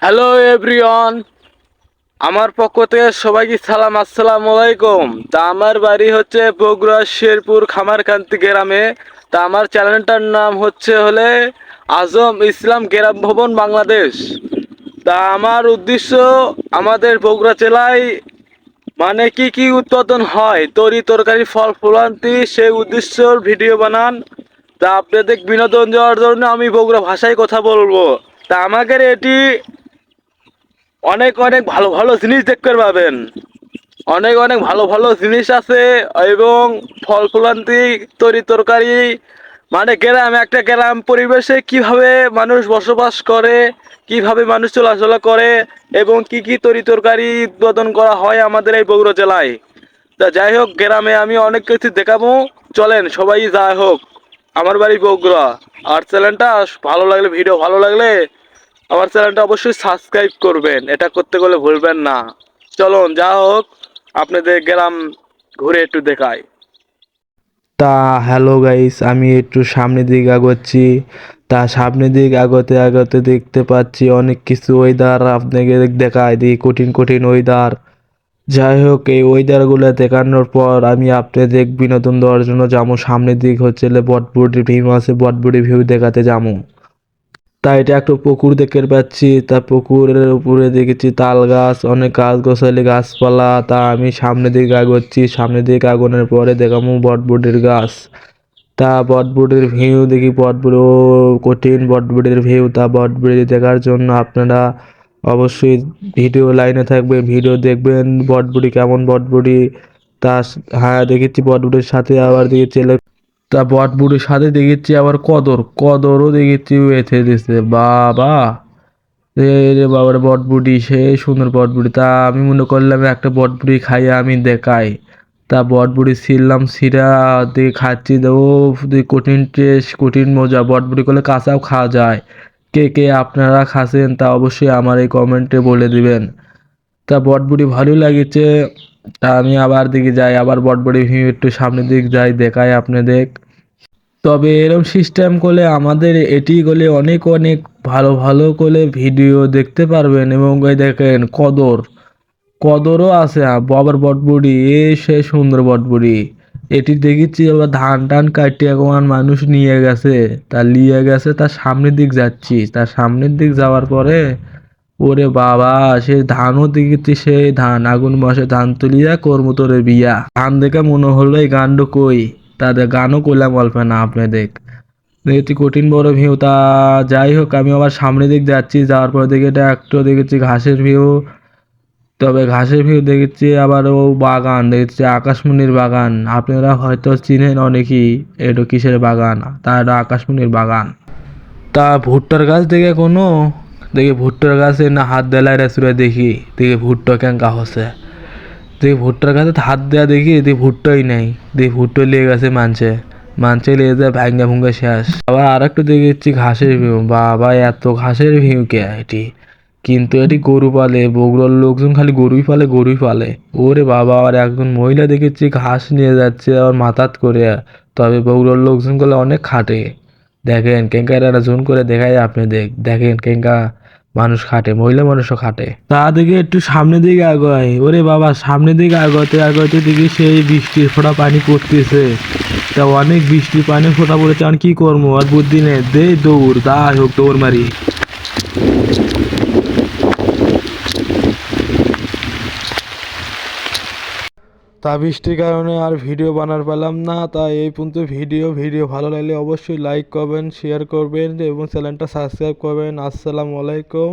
Hello everyone, আমার পক্ষ থেকে সবাইকে সালাম, আসসালামু আলাইকুম। তা আমার বাড়ি হচ্ছে বগুড়া শেরপুর খামারকান্তি গ্রামে। তা আমার চ্যানেলটার নাম হলে আজম ইসলাম গ্রাম ভবন বাংলাদেশ। তা আমার উদ্দেশ্য আমাদের বগুড়া জেলায় মানে কি কি উৎপাদন হয়, তরি তরকারি ফল ফুলান্তি, সেই উদ্দেশ্যর ভিডিও বানান। তা আপনাদের বিনোদন দেওয়ার জন্য আমি বগুড়া ভাষায় কথা বলবো। তা আমাদের এটি অনেক অনেক ভালো ভালো জিনিস দেখতে পাবেন। অনেক অনেক ভালো ভালো জিনিস আছে এবং ফল ফুলান্তি, তরি তরকারি, মানে গ্রাম, একটা গ্রাম পরিবেশে কিভাবে মানুষ বসবাস করে, কিভাবে মানুষ চলাচলা করে এবং কি কি তরি তরকারি উৎপাদন করা হয় আমাদের এই বগুড়া জেলায়। তা যাই হোক, গ্রামে আমি অনেক কিছু দেখাবো। চলেন সবাই যাই হোক, আমার বাড়ি বগুড়া। আর চ্যানেলটা ভালো লাগলে, ভিডিও ভালো লাগলে আমার চ্যানেলটা অবশ্যই সাবস্ক্রাইব করবেন, এটা করতে গেলে ভুলবেন না। চলুন যা হোক, আপনাদের গ্রাম ঘুরে একটু দেখাই। তা হ্যালো গাইস, আমি একটু সামনের দিকে আগাচ্ছি। তা সামনের দিকে আগাতে আগাতে দেখতে পাচ্ছি অনেক কিছু ওয়েদার আপনাকে দেখায় দিই, কঠিন কঠিন ওয়েদার। যাই হোক, এই ওয়েদারগুলো দেখানোর পর আমি আপনাদের বিনোদন দেওয়ার জন্য যাবো সামনের দিক হচ্ছে বটবুটি ভিউ আছে, বটবুটি ভিউ দেখাতে যাবো। তা এটা একটা পুকুর দেখতে পাচ্ছি। তা পুকুরের উপরে দেখেছি তাল গাছ, অনেক গাছ গোছালি গাছপালা। তা আমি সামনের দিকে আগাচ্ছি, সামনের দিকে আগানোর পরে দেখাবো বটবুটির গাছ। তা বটবুটির ভিউ দেখি, বটবুটি কঠিন বটবুটির ভিউ। তা বটবুটি দেখার জন্য আপনারা অবশ্যই ভিডিও লাইনে থাকবে, ভিডিও দেখবেন বটবুটি কেমন বটবুটি। তা হ্যাঁ দেখেছি বটবুটির সাথে আবার দেখেছি তা বটবুটির সাথে দেখেছি আবার কদরও দেখেছি এথে দিছে বাবা। রে রে বাবার বটবুটি, সে সুন্দর বটবুটি। তা আমি মনে করলাম একটা বটবুটি খাইয়ে আমি দেখাই। তা বটবুটি ছিললাম, সিরা দিয়ে খাচ্ছি, ও কঠিন টেস্ট, কঠিন মজা। বটবুটি করলে কাঁচাও খাওয়া যায়। কে কে আপনারা খাচ্ছেন তা অবশ্যই আমার এই কমেন্টে বলে দিবেন। তা বটবুটি ভালোই লাগেছে। তা আমি আবার দিকে যাই, আবার বটবুটি ভিউ একটু সামনের দিক যাই দেখাই আপনাদের। তবে এরকম সিস্টেম করলে আমাদের এটি করলে অনেক অনেক ভালো ভালো করে ভিডিও দেখতে পারবেন। এবং ওই দেখেন কদরও আছে, বাবার বটবুটি, এ সে সুন্দর বটবুটি। এটি দেখেছি আবার ধান টান কাটিয়ে এখন মানুষ নিয়ে গেছে। তা নিয়ে গেছে, তার সামনের দিক যাচ্ছি। তার সামনের দিক যাওয়ার পরে ওরে বাবা, সে ধানও দেখেছি, সেই ধান আগুন মাসে ধান তুলিয়া করবো তোরে বিয়া। ধান দেখে মনে হলো এই গান্ড কই, তাদের গানও করলাম অল্প না আপনাদের দেখেছি কঠিন বড় ভিউ। তা যাই হোক, আমি আবার সামনের দিক যাচ্ছি, যাওয়ার পর দেখে এটা একটু দেখেছি ঘাসের ভিউ। তবে ঘাসের ভিউ দেখেছি আবার ও বাগান দেখেছি, আকাশমণির বাগান। আপনারা হয়তো চিনেন অনেকেই, এটা কিসের বাগান, তা এটা আকাশমণির বাগান। তা ভুট্টার গাছ দেখে কোনো দেখি ভুট্টার গাছে না হাত দেলায় রেসুরে দেখি দেখি ভুট্টা ক্যাঙ্কা হচ্ছে। দেখি ভুট্টার গাছে হাত দেওয়া দেখি দেখি ভুট্টাই নেই, দেখি ভুট্টা লেগে গেছে মানছে লেগে যায় ভাঙ্গা ভুঙ্গা শেষ। আবার আর একটু দেখেছি ঘাসের ভিউ, বাবা এত ঘাসের ভিউ কে এটি। কিন্তু এটি গরু পালে, বগুড়ার লোকজন খালি গরুই পালে। ওরে বাবা, আর একজন মহিলা দেখেছি ঘাস নিয়ে যাচ্ছে আবার মাথাত করে। তবে বগুড়ার লোকজন গুলো অনেক খাটে। দেখেন কেঙ্কা একটা জোন করে দেখায় আপনি দেখেন কেঙ্কা মানুষ খাটে, মহিলা মানুষও খাটে। তা দেখে একটু সামনের দিকে আগায়, ওরে বাবা সামনের দিকে আগাতে আগাতে দেখি সেই বৃষ্টির ফোঁটা পানি পড়তেছে। তা অনেক বৃষ্টির পানি ফোঁটা পড়েছে, আর কি করবো, আর বুদ্ধি নেই, দে দৌড়, যাই হোক দৌড় মারি। তা বৃষ্টির কারণে আর ভিডিও বানার পেলাম না। তা এই পর্যন্ত ভিডিও ভালো লাগলে অবশ্যই লাইক করবেন, শেয়ার করবেন এবং চ্যানেলটা সাবস্ক্রাইব করবেন। আসসালামু আলাইকুম।